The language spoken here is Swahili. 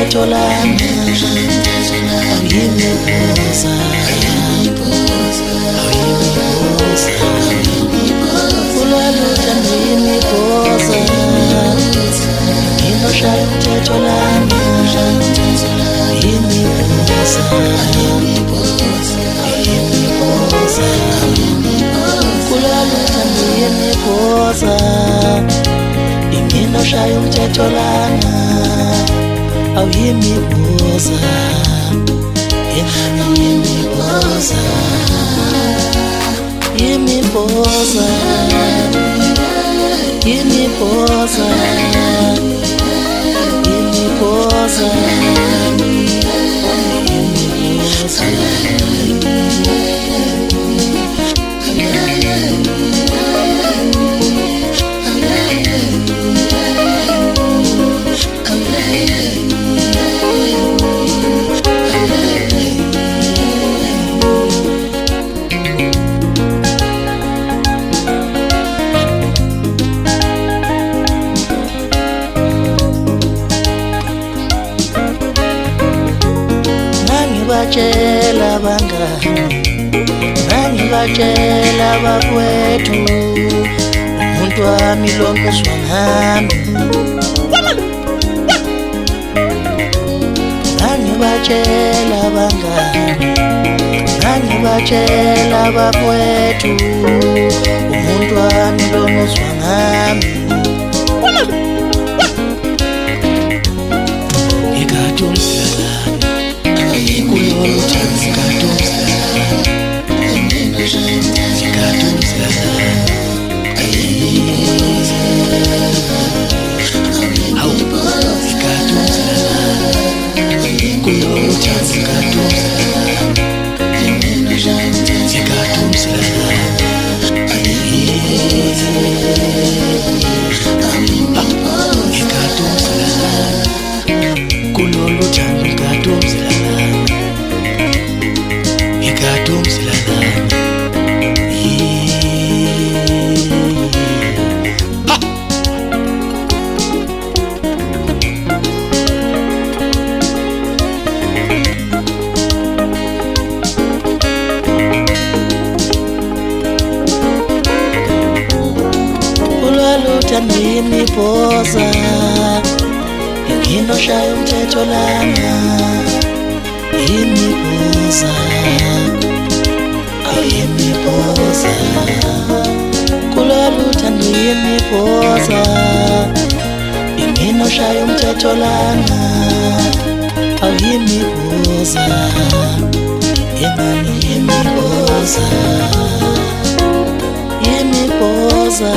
umthetho lana awuyimibuza ulwaluthando yimibuza nginoshaya umthetho lana yimibuza kulwaluthando yimibuza nginoshaya umthetho lana awuyimibuza yimibuza yimibuza yimibuza yimibuza Ngibatshela bangani ngibatshela bakwethu umuntu wami lona uswangami ngibatshela bangani ngibatshela bakwethu umuntu wami lona uswangami ulwaluthando yimibuza nginoshaya umthetho lana yimibuza awuyimibuza kulwaluthando yimibuza nginoshaya umthetho lana awuyimibuza yemani yimibuza yimibuza